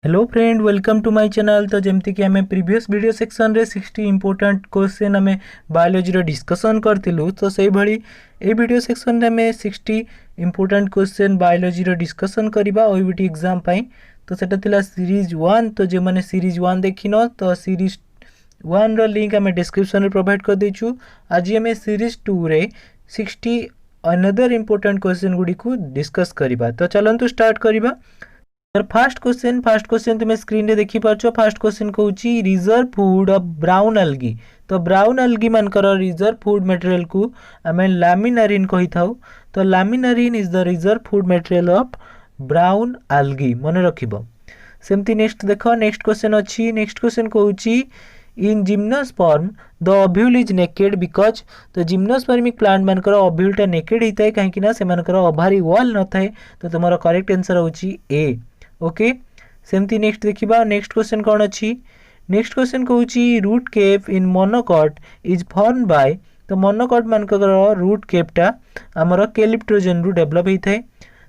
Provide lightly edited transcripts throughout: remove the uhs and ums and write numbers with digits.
Hello friend, welcome to my channel. तो जमती कि आम प्रीवियस वीडियो सेक्शन रे 60 इंपोर्टेंट क्वेश्चन आम बायोलॉजी रो डिस्कशन करथिलु। तो से भली ए वीडियो सेक्शन रे में 60 इंपोर्टेंट क्वेश्चन बायोलॉजी रो डिस्कशन करबा ओईबीटी एग्जाम पाई। तो सेटा थिला सीरीज 1। तो जे माने सीरीज 1 देखिनो तो सीरीज 1 रो लिंक आम डिस्क्रिप्शन रे प्रोवाइड कर देछु। आज आम सीरीज 2 रे 60 अनदर इंपोर्टेंट क्वेश्चन गुडी को डिस्कस करबा। तो चलंतु स्टार्ट करबा। फर्स्ट क्वेश्चन तुम स्क्रीन रे देखि पारछो। फर्स्ट क्वेश्चन कहूची reserve food of brown algae. तो ब्राउन एल्गी मानकर रिजर्व फूड मटेरियल को आमे लैमिनारिन कहि थाउ। तो laminarin is the reserve food material of brown algae, मन रखिबो। सेमती नेक्स्ट देखो, नेक्स्ट क्वेश्चन अछि। नेक्स्ट क्वेश्चन कहूची in gymnosperm the ovule is naked because. तो जिम्नोस्पर्मिक प्लांट मानकर ओव्यूलटा नेकेड हिताय काहेकि ना से मानकर ओभारी वॉल न थाए। तो तुम्हारा करेक्ट आंसर होची ए। ओके, सेमती नेक्स्ट देखिबा। नेक्स्ट क्वेश्चन कौन अच्छी। नेक्स्ट क्वेश्चन कहूची root cap in monocot is form by. तो मोनोकॉट मानकर रूट केपटा आमर कैलिप्टोजेन रु डेवलप होता है।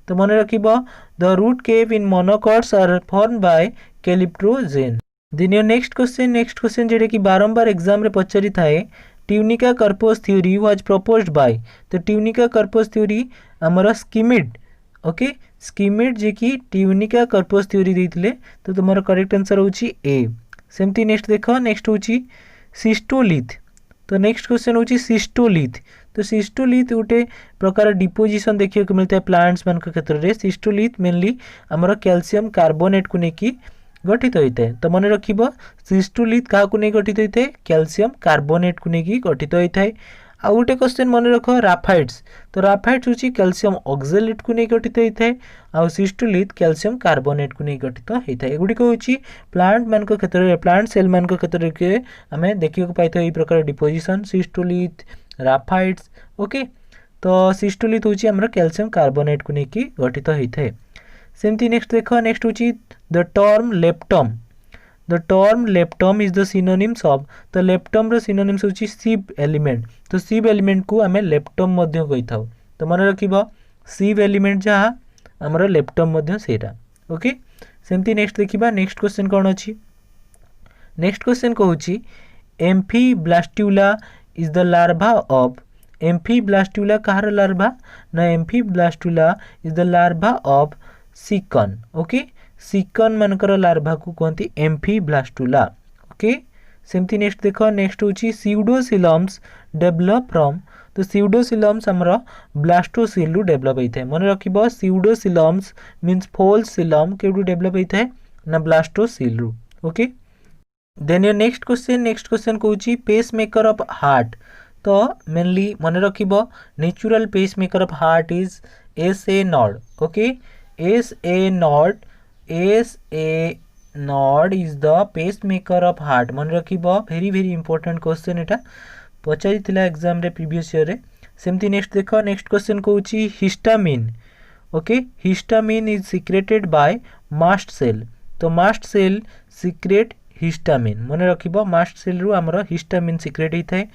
तो मन रखिबो the root cap in monocots are form by calyptrogen. Then your next question जेडे कि बारंबार एग्जाम रे पचारि थाए tunica corpus theory was proposed by. तो ट्यूनिका कर्पोस थ्योरी आमर स्किमिड। ओके, स्किमिड जे कि ट्यूनिका कर्पोस थ्योरी देथिले। तो तुम्हारा करेक्ट आंसर होची ए। सेमती नेक्स्ट देखो, नेक्स्ट होची सिस्टोलिथ। तो नेक्स्ट क्वेश्चन होची सिस्टोलिथ। तो सिस्टोलिथ गोटे प्रकार डिपोजिशन देखिए को मिलता है प्लांट्स मान क्षेत्र में। सिस्टोलिथ मेनली आमर कैल्शियम कार्बोनेट को लेकिन गठित होता है। तो मन रखिबो सिस्टोलिथ क्या नहीं गठित होता है, कैल्शियम कार्बोनेट को लेकिन गठित होता है। आउ गोटे क्वेश्चन मन रख राफाइड्स। तो राफाइड्स होची कैल्शियम ऑक्सलेट को नहीं गठित होता है। आउ सिस्टोलिथ कैल्शियम कार्बोनेट को नहीं गठित होता है। एगुड़ी होची प्लांट मान क्षेत्र में, प्लांट सेल मान क्षेत्र के आम देखा पाई यही प्रकार डिपोजिशन सिस्टोलिथ राफाइड्स। ओके, तो सिस्टोलिथ होची हमर कैल्शियम कार्बोनेट को लेकिन गठित होता है। सेमती नेक्स्ट देखो, नेक्स्ट होची the term leptome. The term leptome is the synonyms of. तो लेप्टम रो सिनोनिम्स होची सिव एलिमेंट। तो सिव एलिमेंट को आमे लेप्टम मध्य कहि थाउ। तो मन रखिबो सिव एलिमेंट जहा हमर लेप्टम मध्य सेटा। ओके, सेमती नेक्स्ट देखिबा। नेक्स्ट क्वेश्चन कोन अछि। नेक्स्ट क्वेश्चन कहूची amphiblastula is the larva of. Amphiblastula कहार लार्वा ना, amphiblastula is the larva of sycon. Okay, sycon मानकर लार्वा को कहती एम्फीब्लास्टुला। ओके, सेमती नेक्स्ट देखो, नेक्स्ट होची सीउडोसिलम्स डेवलप फ्रॉम। तो सीउडोसिलम्स हमरो ब्लास्टोसिल रु डेवलप होता है। मन रखिबो सीउडोसिलम्स मींस फॉल्स सिलम केडु डेवलप होता है ना, ब्लास्टोसिल रु। Okay, then your next question कहूची पेसमेकर ऑफ हार्ट। तो मेनली मन रखिबो natural pacemaker of heart is SA node. Okay, SA node is the pacemaker of heart. मन रखिबो वेरी वेरी इंपोर्टेंट क्वेश्चन एटा पचारि थिला एग्जाम रे प्रीवियस ईयर रे। सेमती नेक्स्ट देखो, नेक्स्ट क्वेश्चन कहूची histamine. Okay, histamine is secreted by mast cell. तो मास्ट सेल सिक्रेट हिस्टामिन। मन रखिबो मास्ट सेल रु हमर हिस्टामिन सिक्रेट होता है।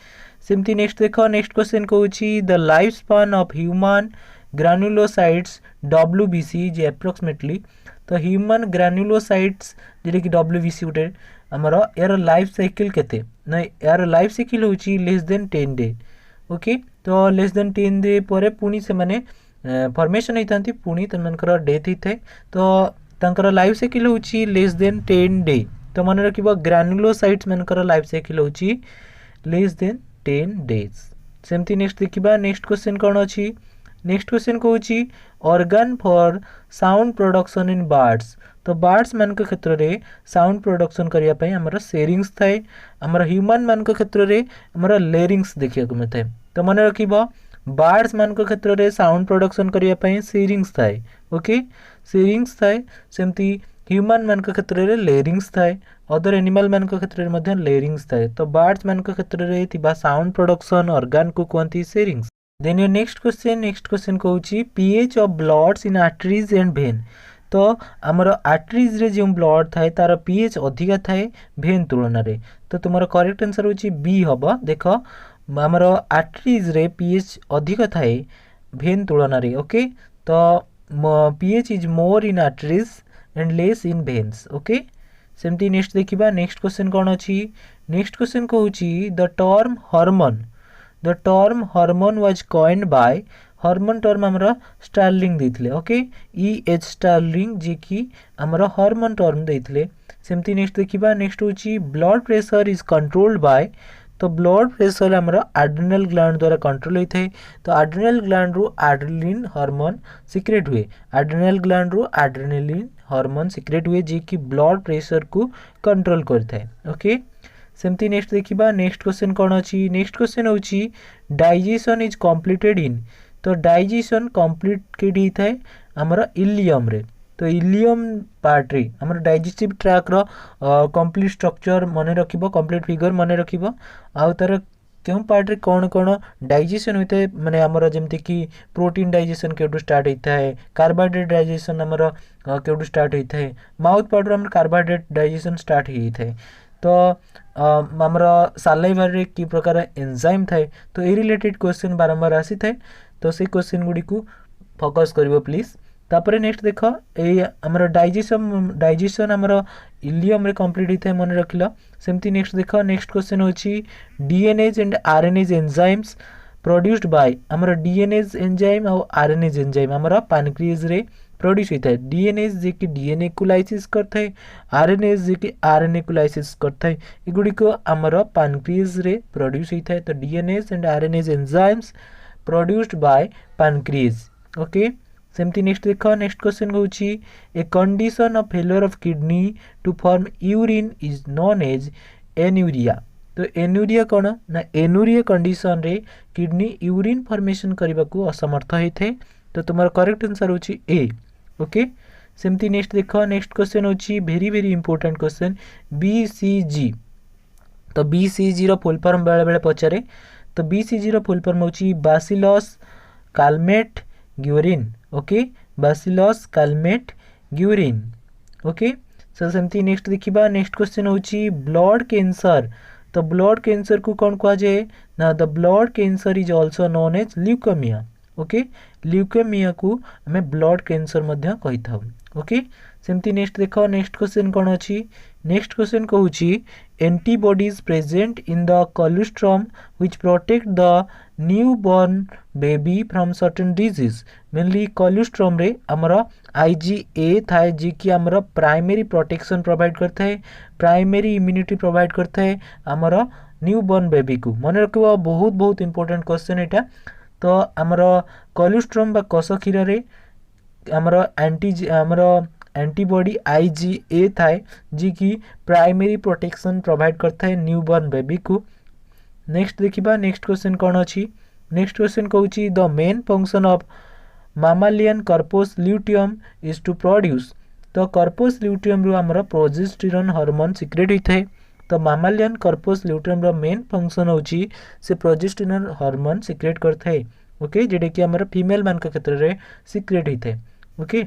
सेमती नेक्स्ट देखो, नेक्स्ट क्वेश्चन कहूची the life span of human granulocytes WBC जे एप्रोक्सीमेटली। तो ह्यूमन ग्रानुलोसाइट्स जे कि WBC गोटे आमर यार लाइफ साइकिल केते ना, यार लाइफ साइकिल होची लेस देन 10 डे। ओके, तो लेस देन 10 डे पर पुणी से माने फॉर्मेशन होता पुणी तनकर डेथ होता है। तो तंकर लाइफ साइकिल होची लेस देन 10 डे। तो मन रखिबो ग्रानुलोसाइट्स मानकर लाइफ साइकिल होची लेस देन 10 डेज। सेमती नेक्स्ट देखिबा। नेक्स्ट क्वेश्चन कौन अछि। नेक्स्ट क्वेश्चन कहूची organ for sound production in birds. तो बर्ड्स मान क्षेत्र में साउंड प्रोडक्शन करिया पई हमर सेरिंग्स थाए। हमर ह्यूमन मान क्षेत्र में हमर लेरिंग्स देखिया को मिलता है। तो मन रखिबो बर्ड्स मान क्षेत्र में साउंड प्रोडक्शन करिया पई सेरिंग्स थाए। ओके, सेरिंग्स थाए। सेमती ह्यूमन मान क्षेत्र में लेरिंग्स थाए। अदर एनिमल मान क्षेत्र में मध्य लेरिंग्स थाए। तो बर्ड्स मान क्षेत्र में थिबा साउंड प्रोडक्शन ऑर्गन को कहती syrinx. Then your next question कहूची pH of bloods in arteries and veins. तो आमर आर्टरीज रे जो ब्लड थाए तार pH अधिका थाए भेन तुलन रे। तो तुम्हारा करेक्ट आंसर होची बी हबो। देखो आमर आर्टरीज रे pH अधिका थाए भेन तुलन रे। ओके, तो pH is more in arteries and less in veins okay सेमती नेक्स्ट देखिबा नेक्स्ट क्वेश्चन कौन अछि नेक्स्ट क्वेश्चन कहूची the term hormone was coined by hormone term हमरा स्टार्लिंग देथिले ओके एच स्टार्लिंग जे कि हमरा हार्मोन टर्म देथिले सेमती नेक्स्ट देखिबा नेक्स्ट होची blood pressure is controlled by तो ब्लड प्रेशर हमरा एड्रिनल ग्लैंड द्वारा कंट्रोल होता है तो एड्रिनल ग्लैंड रू एड्रेनालिन हार्मोन सिक्रेट हुए एड्रिनल ग्लैंड रू एड्रेनालिन हार्मोन सिक्रेट हुए जे कि ब्लड प्रेशर को कंट्रोल करता है ओके सेमती नेक्स्ट देखिबा नेक्स्ट क्वेश्चन कौन अछि नेक्स्ट क्वेश्चन होची डाइजेशन इज कंप्लीटेड इन तो डाइजेशन कंप्लीट केडी थाए हमरा इलियम रे तो इलियम पार्ट रे हमर डाइजेस्टिव ट्रैक रो कंप्लीट स्ट्रक्चर मने रखिबो कंप्लीट फिगर मने रखिबो आ तार क्यों पार्ट रे कौन कौन डाइजेशन होता है माने हमर जेमते कि प्रोटीन डाइजेशन केडू स्टार्ट होता है कार्बोहाइड्रेट डाइजेशन हमर केडू स्टार्ट होता है माउथ पार्ट रे हमर कार्बोहाइड्रेट डाइजेशन स्टार्ट होता है तो हमर सालाइवा रे की प्रकार एंजाइम थाए तो ए रिलेटेड क्वेश्चन बारंबार आसी थाए तो से क्वेश्चन गुडी को फोकस करिवो प्लीज तापर नेक्स्ट देख ये आमर डाइजेशन आमर इलियम रे कंप्लीट होता है मन रखिल सेमती नेक्स्ट देख नेक्स्ट क्वेश्चन होची DNAs and RNase enzymes produced bye आमर डीएनएज एंजाइम और आरएनएज एंजाइम आमर पैनक्रियाज रे प्रोड्यूस होता है डीएनएज जे कि डीएनए को लाइसिस करता है आरएनएज जे कि आरएनए को लाइसिस करता है एगुडी को आमर पैनक्रियाज रे प्रोड्यूस होता है तो DNase and RNase enzymes produced by pancreas okay सेमती नेक्स्ट देख नेक्स्ट क्वेश्चन होची a condition of failure of kidney to form urine is known as anuria तो एन्यूरिया कौन ना एन्यूरिया कंडीशन रे किडनी यूरिन फॉर्मेशन करने को असमर्थ होते तो तुम्हारा करेक्ट आंसर होची ए ओके सेमती नेक्स्ट देख नेक्स्ट क्वेश्चन होची very very important question BCG तो बीसीजी रो फुल फॉर्म बेले बेले पचारे तो बीसीजी रो फुल फॉर्म होची bacillus Calmette Guerin okay bacillus Calmette Guerin okay so सेमती नेक्स्ट देखिबा नेक्स्ट क्वेश्चन होची ब्लड कैंसर तो ब्लड कैंसर को कौन कहा जाए ना the blood cancer is also known as leukaemia okay leukaemia को हमें ब्लड कैंसर मध्य कहि थाउ ओके सेमती नेक्स्ट देखो नेक्स्ट क्वेश्चन कौन अछि नेक्स्ट क्वेश्चन कहूची antibodies present in the colostrum which protect the new born baby from certain disease mainly colostrum रे हमरा आईजीए थाए जे कि हमरा प्राइमरी प्रोटेक्शन प्रोवाइड करता है प्राइमरी इम्यूनिटी प्रोवाइड करता है हमरा न्यू बॉर्न बेबी को मन रखिबा बहुत बहुत इंपोर्टेंट क्वेश्चन एटा तो हमरा कोलेस्ट्रॉम बा कोष क्षीर रे हमरा एंटीबॉडी आईजीए थाए जी कि प्राइमरी प्रोटेक्शन प्रोवाइड करता है न्यू बॉर्न बेबी को नेक्स्ट देखिबा नेक्स्ट क्वेश्चन कौन अछि नेक्स्ट क्वेश्चन कहूची the main function of mammalian corpus luteum is to produce तो कार्पस ल्यूटियम रो हमरा प्रोजेस्टेरोन हार्मोन सिक्रेट होता है तो मामालियन कार्पस ल्यूटियम रो मेन फंक्शन होची से प्रोजेस्टेरोन हार्मोन सिक्रेट करता है ओके जेडे कि हमरा फीमेल मान के क्षेत्र रे सिक्रेट होता है ओके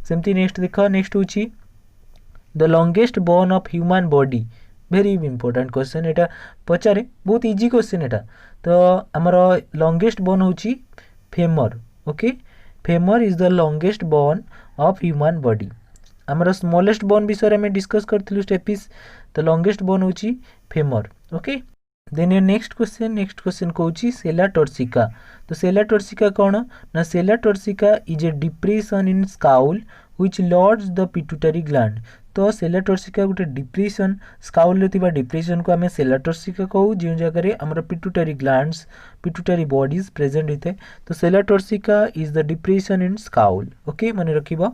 सेमती नेक्स्ट देखो नेक्स्ट होची the longest bone of human body very important question एटा पचारे बहुत इजी क्वेश्चन एटा तो हमरा लॉन्गेस्ट बोन होची femur okay femur is the longest bone of human body हमरा स्मॉलेस्ट बोन विषय में डिस्कस करथिलु स्टेपिस तो लॉन्गेस्ट बोन होची femur okay then next question कहूची सेला टॉर्सिका तो सेला टॉर्सिका कौन ना sella turcica is a depression in skull which lodges the pituitary gland तो सेला टॉर्सिका गोटे डिप्रेशन स्काउल रे थिबा डिप्रेशन को हमें सेला टॉर्सिका कहू जो जगह रे हमरा pituitary glands pituitary bodies present होते तो sella turcica is the depression in skull okay मन रखिबा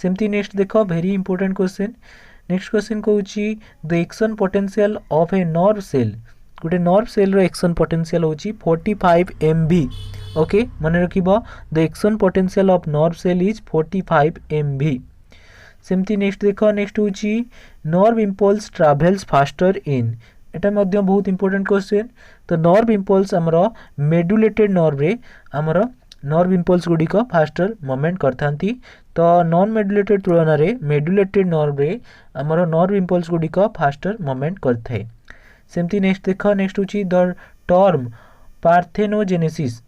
सेमती नेक्स्ट देखो very important question next question कहूची the action potential of a nerve cell गोटे नर्व सेल रो एक्शन पोटेंशियल होची 45 MV ओके मन रखिबा the action potential of nerve cell is 45 MV सेमती नेक्स्ट देखो नेक्स्ट होची nerve impulse travels faster in एटा मध्य बहुत इंपोर्टेंट क्वेश्चन तो नर्व इंपल्स हमरा मेडुलेटेड नर्व रे हमरा नर्व इंपल्स गुडी को फास्टर मूवमेंट करथांती तो नॉन मेडुलेटेड तुलना रे मेडुलेटेड नर्व रे हमरा नर्व इंपल्स गुडी को फास्टर मूवमेंट करथाय सेमती नेक्स्ट देखो नेक्स्ट होची the term parthenogenesis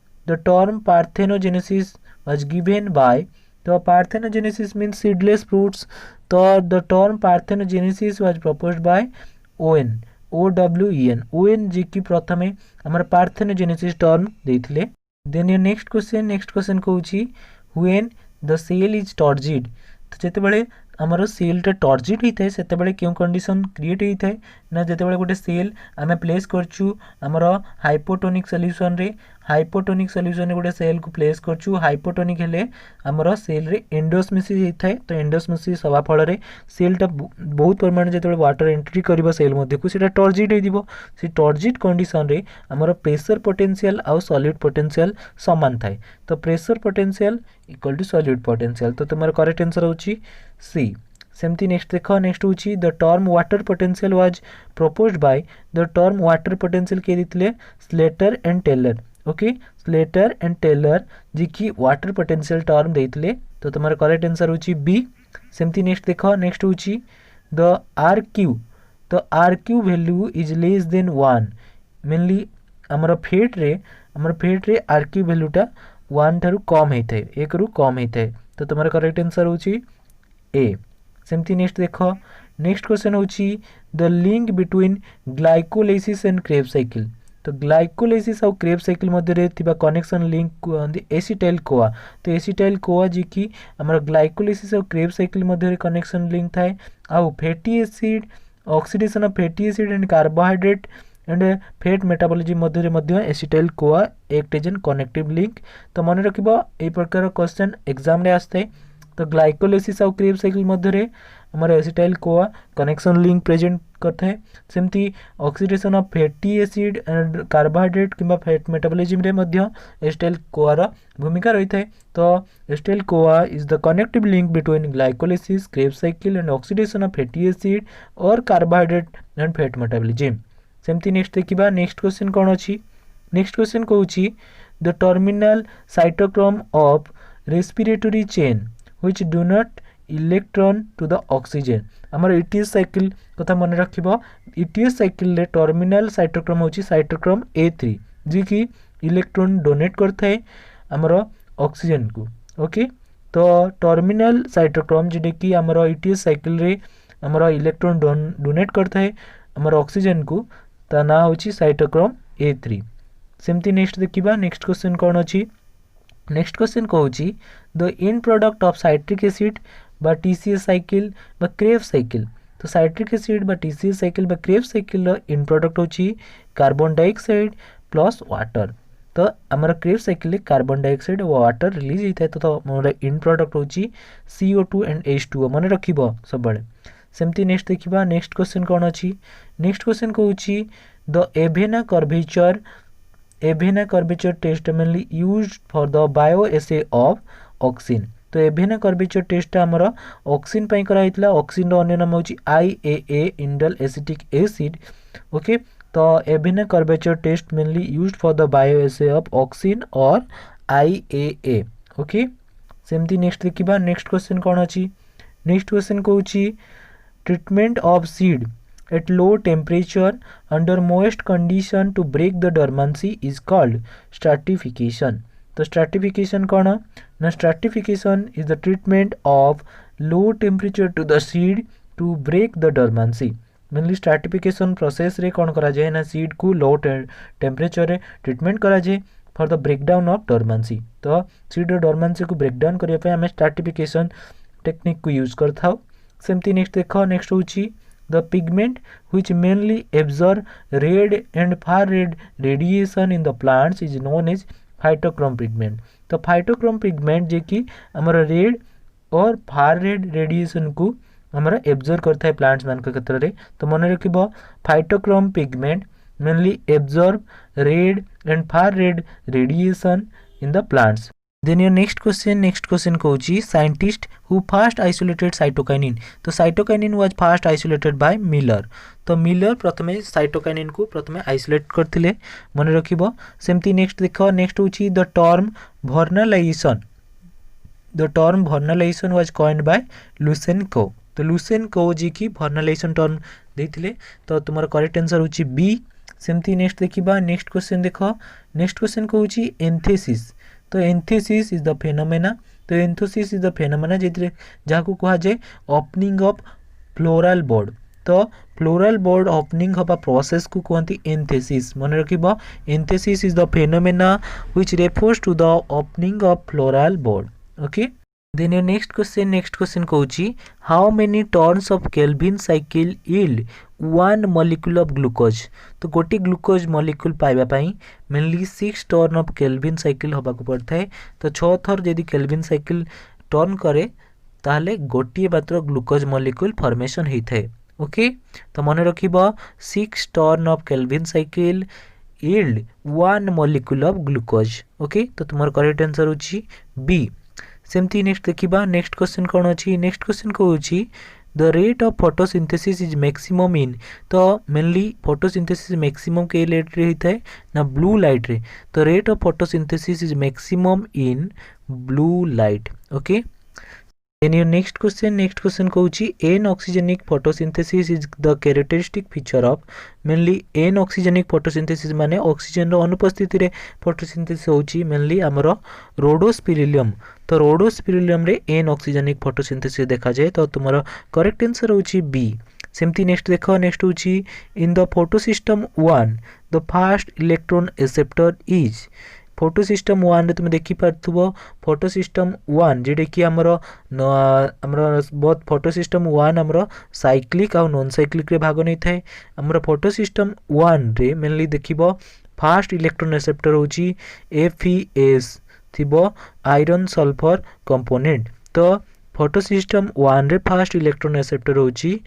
was given by तो पार्थेनोजेनेसिस मीन्स सीडलेस फ्रूट्स तो the term parthenogenesis was proposed by Owen ji की प्रथमे हमर पार्थेनोजेनेसिस टर्म देथिले। देन योर नेक्स्ट क्वेश्चन कहूची when the cell is turgid. तो जेतेबेले आमर सेलटा टर्जिड होता है सेतेबेले क्यों कंडीशन क्रिएट होता है ना जेतेबेले गोटे सेल आम प्लेस करचु आमर हाइपोटोनिक सॉल्यूशन रे गोटे सेल को प्लेस करचु हाइपोटोनिक हेले आमर सेल रे एंडोस्मोसिस होता है। तो एंडोस्मोसिस हवा फल रे सेलटा बहुत परिमाण जेतेबेले वाटर एंट्री करबो सेल मध्य को सेटा टर्जिड हो दिबो। से टर्जिड कंडीशन रे आमर प्रेशर पोटेंशियल आउ सॉलिड पोटेंशियल समान थाए। तो pressure potential equal to solid potential. तो तुम्हारा करेक्ट आंसर होची सी। सेमती नेक्स्ट देखो नेक्स्ट होची the term water potential was proposed by the term water potential के दितले Slatyer and Taylor. Okay Slatyer and Taylor ji की वाटर पोटेंशियल टर्म देतले। तो तुम्हारा करेक्ट आंसर होची बी। सेमती नेक्स्ट देखो नेक्स्ट होची द आर क्यू। तो R Q value is less than 1 mainly आमर फेट रे आर क्यू वैल्यूटा 1 ठारू कम होता है 1 रु कम होता है। तो तुम्हारा करेक्ट आंसर होची ए। सेमती नेक्स्ट देखो नेक्स्ट क्वेश्चन होची the link between glycolysis and Krebs cycle. तो ग्लाइकोलाइसिस और क्रेब्स साइकिल मध्य रे थिबा कनेक्शन लिंक कहंदी एसिटाइल कोआ। तो एसिटाइल कोआ जी की हमर ग्लाइकोलाइसिस और क्रेब्स साइकिल मध्य रे कनेक्शन लिंक थाए। आ fatty acid oxidation of fatty acid and carbohydrate and fat metabolism मध्य acetyl CoA act as an connective link. तो मन रखिबो ए प्रकार क्वेश्चन एग्जाम रे आस्ते। तो ग्लाइकोलाइसिस और क्रेब्स साइकिल मध्य रे हमर acetyl CoA connection link present करता है। सेमती oxidation of fatty acid and carbohydrate किंबा फैट मेटाबॉलिज्म रे मध्य एसिटाइल कोआ रा भूमिका रही है। तो acetyl CoA is the connective link between glycolysis Krebs cycle and oxidation of fatty acid और कार्बोहाइड्रेट एंड फैट मेटाबॉलिज्म। सेमती नेक्स्ट देखिबा नेक्स्ट क्वेश्चन कोन अछि। नेक्स्ट क्वेश्चन कहूची the terminal cytochrome of respiratory chain which do not electron to the oxygen। हमर ETS cycle कथा मन रखिबो ETS cycle रे टर्मिनल साइटोक्रोम होची साइटोक्रोम A3 जी की इलेक्ट्रॉन डोनेट करता है हमर ऑक्सीजन को। ओके तो टर्मिनल साइटोक्रोम जे कि हमर ETS साइकिल रे हमर इलेक्ट्रॉन डोनेट करता है हमर ऑक्सीजन को ता ना होची साइटोक्रोम A3। सेमती नेक्स्ट देखिबा नेक्स्ट क्वेश्चन कोन अछि। नेक्स्ट क्वेश्चन कहूची the end product of citric acid बा TCS साइकिल बा क्रेब्स साइकिल। तो साइट्रिक एसिड बा TCS साइकिल बा क्रेब्स साइकिल रो एंड प्रोडक्ट होची कार्बन डाइऑक्साइड प्लस वाटर। तो हमर क्रेब्स साइकिल कार्बन डाइऑक्साइड और वाटर रिलीज होता है। तो हमर एंड प्रोडक्ट होची CO2 एंड H2O मन रखिबो सब बळे। सेमती नेक्स्ट देखिबा नेक्स्ट क्वेश्चन कोन अछि। नेक्स्ट क्वेश्चन कहूची the Avena curvature test mainly used for the bioassay of auxin. तो एवेना कर्वेचर टेस्ट हमर ऑक्सीन पई करा हितला। ऑक्सीन रो अन्य नाम होची IAA indole acetic acid. Okay तो Avena curvature test mainly used for the bioassay of auxin और IAA। ओके सेमती नेक्स्ट देखिबा नेक्स्ट क्वेश्चन कोन अछि। नेक्स्ट क्वेश्चन कहूची treatment of seed at low temperature under moist condition to break the dormancy is called stratification। तो stratification कौन ना stratification is the treatment of low temperature to the seed to break the dormancy। Mainly stratification process रे कौन करा जाए ना seed को low temperature रे ट्रीटमेंट करा जाए for the breakdown of dormancy. तो सीड डोरमेंसी को ब्रेकडाउन करने पे हमें stratification टेक्निक को यूज करता हूँ। सेमती नेक्स्ट देखो नेक्स्ट होची the pigment which mainly absorb red and far red radiation in the plants is known as phytochrome pigment। तो phytochrome pigment जे कि हमारा रेड और फार रेड रेडिएशन को हमारा एब्जॉर्ब करता है प्लांट्स मान के क्षेत्र रे। तो मन रखिबो phytochrome pigment mainly absorb red and far red radiation in the plants। Then your next question कहूची scientist who first isolated cytokinin। तो cytokinin was first isolated by Miller। तो मिलर प्रथमे cytokinin को प्रथमे आइसोलेट करथिले मन रखिबो। सेमती नेक्स्ट देखो नेक्स्ट होची the term vernalization was coined by Lutsenko। तो लुसेनको जी की vernalization टर्म देथिले। तो तुम्हारा करेक्ट आंसर होची बी। सेमती नेक्स्ट देखिबा नेक्स्ट क्वेश्चन देखो नेक्स्ट क्वेश्चन कहूची एंथेसिस। तो एंथेसिस इज द फेनोमेना। तो एंथोसिस इज द फेनोमेना जे जहाँ कहा जाए ओपनिंग ऑफ फ्लोरल बोर्ड। तो फ्लोरल बोर्ड ओपनिंग हवा प्रोसेस को कहते एंथेसिस। मन रखिबा anthesis is the phenomena which refers to the opening of floral bud. Okay, then your next question कहूची how many turns of Calvin cycle yield 1 molecule of glucose. तो गोटे glucose molecule पाइबा पाई mainly 6 turn of Calvin cycle होबा को पड़ता है। तो 6 थर यदि केल्विन साइकिल टर्न करे ताहले गोटे मात्र ग्लूकोज मॉलिक्यूल फॉर्मेशन होता है। ओके, तो मन रखिबा 6 turn of Calvin cycle yield 1 molecule of glucose. Okay, तो तुम्हार करेक्ट आंसर होची बी। सेमती नेक्स्ट देखिबा नेक्स्ट क्वेश्चन कौन अछि। नेक्स्ट क्वेश्चन कहूची the rate of photosynthesis is maximum in. तो मेनली फोटोसिंथेसिस मैक्सिमम के लाइट रे होता है ना ब्लू लाइट रे। तो rate of photosynthesis is maximum in blue light. Okay, then your next question कहूची anoxygenic photosynthesis is the characteristic feature of. Mainly anoxygenic photosynthesis माने oxygen रो अनुपस्थिति रे फोटोसिंथेसिस होची मेनली हमरो रोडोस्पिरिलियम। तो रोडोस्पिरिलियम रे एन ऑक्सीजेनिक फोटोसिंथेसिस देखा जाए। तो तुम्हारा करेक्ट आंसर होची बी। सेमती नेक्स्ट देखो नेक्स्ट होची in the photosystem 1 the fast electron acceptor is. Photosystem 1 रे तुम देखि पारथुबो फोटोसिस्टम 1 जेडे कि हमरो बहुत फोटोसिस्टम 1 हमरो साइक्लिक आ नॉन साइक्लिक रे भाग नै थाए। हमरो फोटोसिस्टम 1 रे मेनली देखिबो फास्ट इलेक्ट्रॉन एक्सेप्टर होची FeS थिबो आयरन सल्फर कंपोनेंट। तो फोटोसिस्टम 1 रे फास्ट इलेक्ट्रॉन एक्सेप्टर होची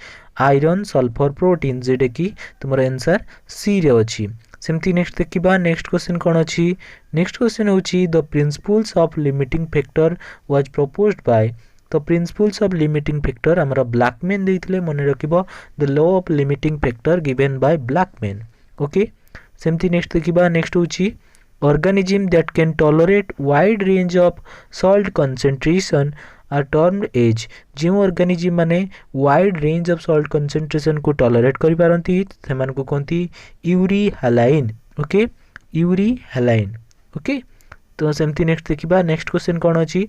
आयरन सल्फर प्रोटीन जेडे कि तुमरो आंसर सी रे अछि। सेमती नेक्स्ट देखिबा नेक्स्ट क्वेश्चन कौन अछि। नेक्स्ट क्वेश्चन होची the principles of limiting factor was proposed by. तो प्रिंसिपल्स ऑफ लिमिटिंग फैक्टर हमरा ब्लैकमैन देइथिले मन रखिबो the law of limiting factor given by Blackman. Okay, सेमती नेक्स्ट देखिबा नेक्स्ट होची organism that can tolerate wide range of salt concentration are termed as। जो organism माने wide range of salt concentration को tolerate करि पारंती सेमान को कोंती euryhaline. Okay, euryhaline. Okay, तो सेमती नेक्स्ट देखिबा नेक्स्ट क्वेश्चन कोन अछि।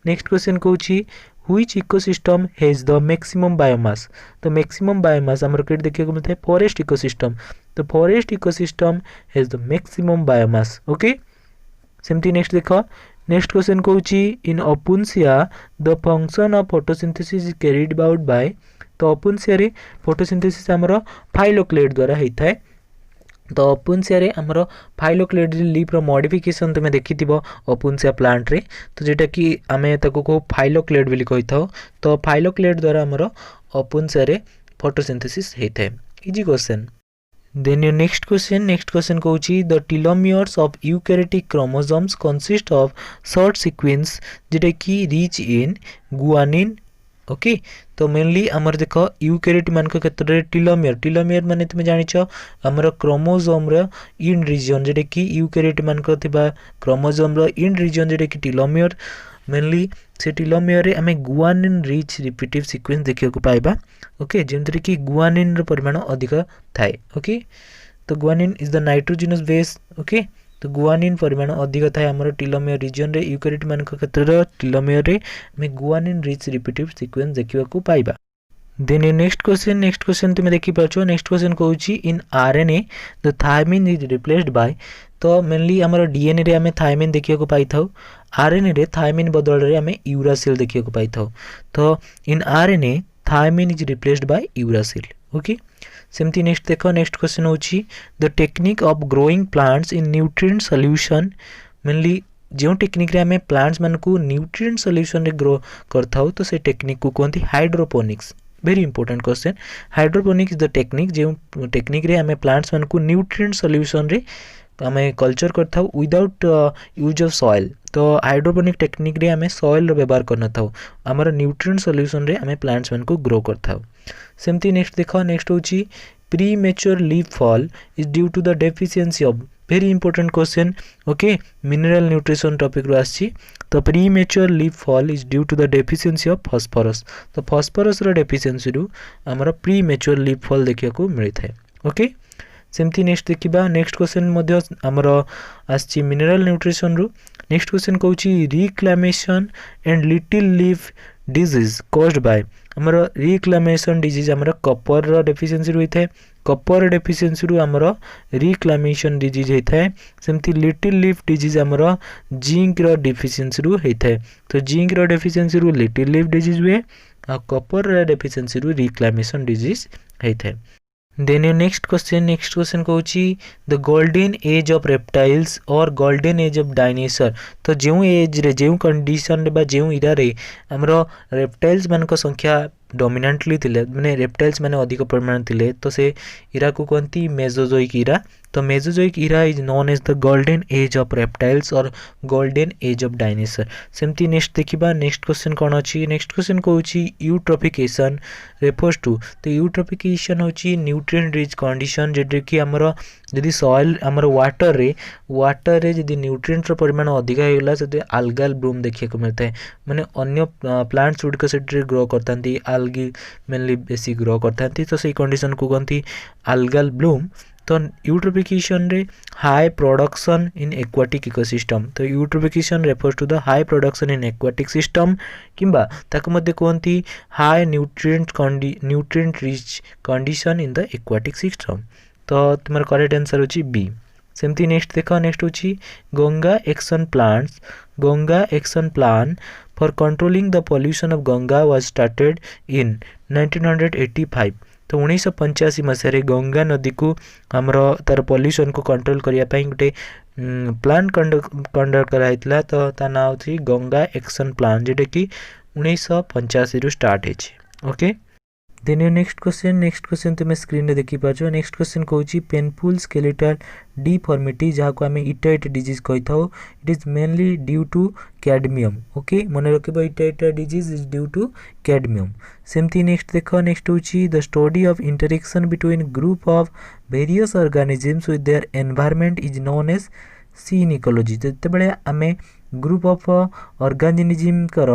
नेक्स्ट क्वेश्चन कहूची which ecosystem has the maximum biomass. तो मैक्सिमम बायोमास हमर केट देखिए को मिलता है फॉरेस्ट इकोसिस्टम। तो forest ecosystem has the maximum biomass. Okay, सेमती नेक्स्ट देखो नेक्स्ट क्वेश्चन कहूची in Opuntia the function of photosynthesis is carried out by. तो ओपुन्सिया रे फोटोसिंथेसिस हमरो फाइलोक्लेड द्वारा हेता है। तो ओपुन्सिया रे हमरो फाइलोक्लेड लीफ रो मॉडिफिकेशन तुमे देखिथिबो ओपुन्सिया प्लांट रे। तो जेटा कि आमे ताको को फाइलोक्लेड बोली कहिथाओ। तो फाइलोक्लेड द्वारा हमरो ओपुन्सिया रे फोटोसिंथेसिस हेता है। Easy question. Then your next question कहूची the telomeres of eukaryotic chromosomes consist of short sequence जेटा कि reach in guanine। ओके, तो मेनली हमर देखो यूकैरियोट मान के क्षेत्र रे टीलोमियर माने तुम जानिछो हमर क्रोमोसोम रो इन रीजन जेटा कि यूकैरियोट मान को थिबा क्रोमोसोम रो इन रीजन जेटा कि टीलोमियर मेनली से टीलोमियर रे हमें गुआनिन रिच रिपीटिव सीक्वेंस देखियो को पाइबा। ओके, जेमतरी कि गुआनिन रो परिमाण अधिक थाए। ओके, तो guanine is the nitrogenous base. Okay, तो गुआनिन परिमाण अधिक थाए हमर टीलोमियर रीजन रे यूकैरियोट मान के क्षेत्र रो टीलोमियर रे हमें गुआनिन रिच रिपीटिव सीक्वेंस देखियो को पाइबा। देन नेक्स्ट क्वेश्चन तुम देखि पाछो। नेक्स्ट क्वेश्चन कहूची in RNA the thymine is replaced by. तो मेनली हमर डीएनए रे हमें थायमिन देखियो को पाई थाउ, आरएनए रे थायमिन बदल रे हमें यूरासिल देखियो को पाई थाउ। तो in RNA thymine is replaced by uracil. Okay, सेमती नेक्स्ट देखो नेक्स्ट क्वेश्चन होची the technique of growing plants in nutrient solution. Mainly जो टेक्निक रे हमें प्लांट्स मन को न्यूट्रिएंट सॉल्यूशन रे ग्रो करथाउ तो से टेक्निक को कोनती hydroponics. Very important question. Hydroponics is the technique जो टेक्निक रे हमें प्लांट्स मन को न्यूट्रिएंट सॉल्यूशन रे हमें कल्चर करता विदाउट यूज ऑफ सॉइल। तो हाइड्रोपोनिक टेक्निक रे हमें सॉइल रो व्यवहार करना था हमर न्यूट्रिएंट सॉल्यूशन रे हमें प्लांट्स मन को ग्रो करता। सेमती नेक्स्ट देखो नेक्स्ट होची premature leaf fall is due to the deficiency of. Very important question. Okay, mineral nutrition topic रो आछि। तो premature leaf fall is due to the deficiency of phosphorus. तो phosphorus रो deficiency रु हमर pre mature leaf fall देखिया को मिलता है। ओके, सेमती नेक्स्ट देखिबा नेक्स्ट क्वेश्चन मध्य हमर आछि मिनरल न्यूट्रिशन रु नेक्स्ट क्वेश्चन कहूँ reclamation and little leaf disease caused by आमर रिक्लामेशन डिजीज आमर कपर डेफिशिएंसी होता है कपर डेफिशिएंसी रु आमर रिक्लामेशन डिजीज होता है सेमती लिटिल लीफ डिजीज आमर जिंक रो डेफिशिएंसी रु होता है तो जिंक रो डेफिशिएंसी रु लिटिल लीफ डिजीज हुए आ कपर डेफिशिएंसी रु रिक्लामेशन डिजीज होता है। देन योर नेक्स्ट क्वेश्चन कहूँ the golden age of reptiles और गोल्डन एज ऑफ डायनासोर तो जो एज रे जो कंडीशन बा जो इरा रे हमरो रेप्टाइल्स मान को संख्या डोमिनेंटली थिले माने रेप्टाइल्स माने अधिक परिमाण थिले तो से इरा को कहती मेसोजोइक इरा तो Mesozoic era is known as the golden age of reptiles और गोल्डन एज ऑफ डायनासोर सेमती नेक्स्ट देखिबा नेक्स्ट क्वेश्चन कोन अछि नेक्स्ट क्वेश्चन कहूँ यूट्रोफिकेशन रेफर्स टू तो यूट्रोफिकेशन होची न्यूट्रिएंट रिच कंडीशन जेडे कि हमर जदि सॉइल हमर वाटर रे जदि न्यूट्रिएंट रो परिमाण अधिक होइला से आल्गल ब्लूम देखिए को मिलता है माने अन्य प्लांट्स गुड को सेट ग्रो करतांती आल्गी मेनली बेसी ग्रो करतांती तो सही कंडीशन को कहती आल्गल ब्लूम तो यूट्रोफिकेशन रे high production in aquatic ecosystem तो eutrophication refers to the high production in aquatic system किंबा ताको मध्ये कहती high nutrient rich condition in the aquatic system तो तुम करेक्ट आंसर होची बी। सेमती नेक्स्ट देख नेक्स्ट होची Ganga action plan for controlling the pollution of Ganga was started in 1985 तो 1985 मसीह गंगा नदी को आमर तार पॉल्यूशन को कंट्रोल करने गोटे प्लान कंडक्ट कराइला तो ता ना होची गंगा एक्शन प्लान जेटा कि 1985 रु स्टार्ट है okay. Then your next question तुम स्क्रीन रे देखि पाछो नेक्स्ट क्वेश्चन कहूँ पेनफुल स्केलेटल डिफॉर्मिटी जहाँ को आम इटाइट डिजीज कही था it is mainly due to cadmium okay मन रखिबो itai itai disease is due to cadmium. सेमती नेक्स्ट देख नेक्स्ट होची the study of interaction between group of various organisms with their environment is known as synecology जितेबाला आम group of organism कर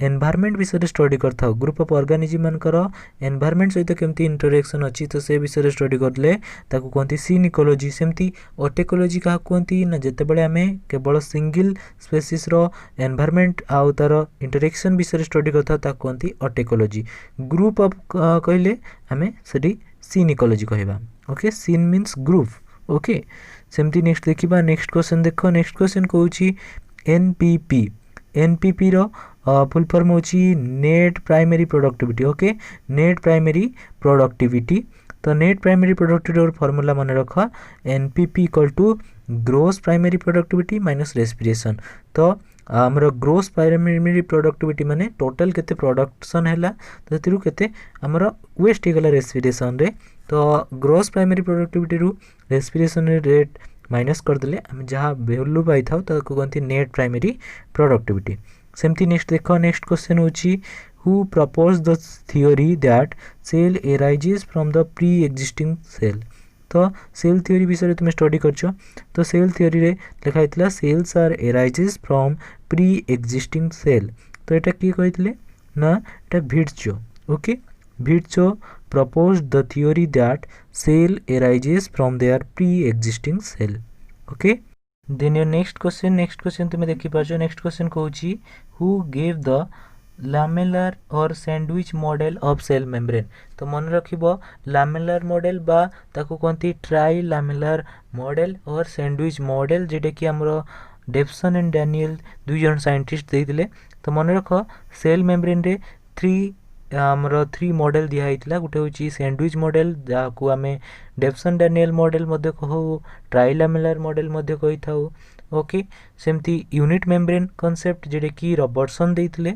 environment विषय study करता ग्रुप ऑफ ऑर्गेनिजम मानकर environment सहित केमती इंटरेक्शन अच्छी तो से विषय स्टडी करले ताको कहती सीन इकोलॉजी सेमती ऑटेकोलॉजी क्या कहती ना जितेबाला आम केवल सिंगल स्पेसीस रो एनवायरनमेंट आउ तार इंटरेक्शन विषय स्टडी करता ताको कहती ऑटेकोलॉजी ग्रुप ऑफ कहले आम से सीन इकोलॉजी कहबा okay syn means group okay. सेमती नेक्स्ट देखिबा नेक्स्ट क्वेश्चन देख नेक्स्ट क्वेश्चन कहूँ एनपीपी रो फुल फॉर्म होची net primary productivity okay net primary productivity तो नेट प्राइमरी प्रोडक्टिविटी और फॉर्मूला मन रख NPP equal to gross primary productivity minus respiration तो आमर ग्रोस प्राइमरी प्रोडक्टिविटी माने टोटल केते प्रोडक्शन हैला तो सेतिरु केते आमर वेस्ट हेगला रेस्पिरेशन रे तो ग्रोस प्राइमरी प्रोडक्टिविटी रु रेस्पिरेशन रेट माइनस करदेले आम जहाँ वैल्यू पाई था ताको कहते नेट प्राइमरी प्रोडक्टिविटी। सेमती नेक्स्ट देख नेक्स्ट क्वेश्चन होची who propose the theory that cell arises from the preexisting cell तो सेल थियोरी विषय तुम स्टडी करछ तो सेल थियोरी रे लिखा हैतला cells are arises from preexisting cell तो एटा की कहितले ना एटा Virchow okay Virchow proposed the theory that cell arises from their pre-existing cell okay। then your next question तुम देखि पाछो नेक्स्ट क्वेश्चन कहूची who gave the lamellar or sandwich model of cell membrane तो मन रखिबो lamellar model बा ताको कहती try lamellar model और sandwich model जेटा कि हमरो डेप्सन एंड डैनियल दुई जन साइंटिस्ट देइतिले तो मन रख सेल मेम्ब्रेन रे आमर 3 मॉडल दिया होता गोटे हूँ सैंडविच मॉडल जहाँ को आम डेप्सन डैनियल मॉडल कहू ट्राइलामेलार मॉडल कही था ओके। सेमती यूनिट मेम्ब्रेन कॉन्सेप्ट जेडे कि रॉबर्टसन देइतिले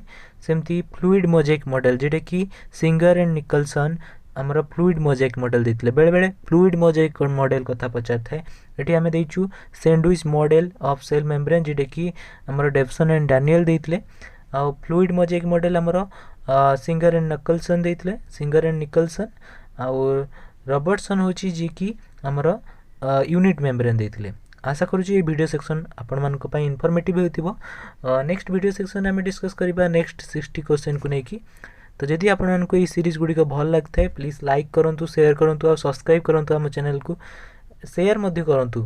सेमती फ्लूइड मोजाइक मॉडल जेडे कि सिंगर एंड निकलसन आमर फ्लूइड मोजाइक मॉडल देइतिले बेले बेले फ्लूइड मोजाइक मॉडल कथा पचार थाए एटी आम देइचु sandwich model of cell membrane जेडे कि आमर डेप्सन एंड डैनियल देइतिले आ फ्लूइड मोजाइक मॉडल आमर सिंगर एंड निकलसन देइतिले सिंगर एंड निकलसन आउ रॉबर्टसन होची जी कि आमर यूनिट मेम्ब्रेन देइतिले। आशा करूँ ये वीडियो सेक्शन आपण मानक पई इनफॉर्मेटिव होतिबो। नेक्स्ट वीडियो सेक्शन आम डिस्कस करिबा नेक्स्ट 60 क्वेश्चन को लेकिन तो जदि आपण मानक ये सीरीज गुडी को भल लगता है प्लीज लाइक करंतु शेयर करंतु और सब्सक्राइब करंतु आम चैनल को शेयर मध्य करंतु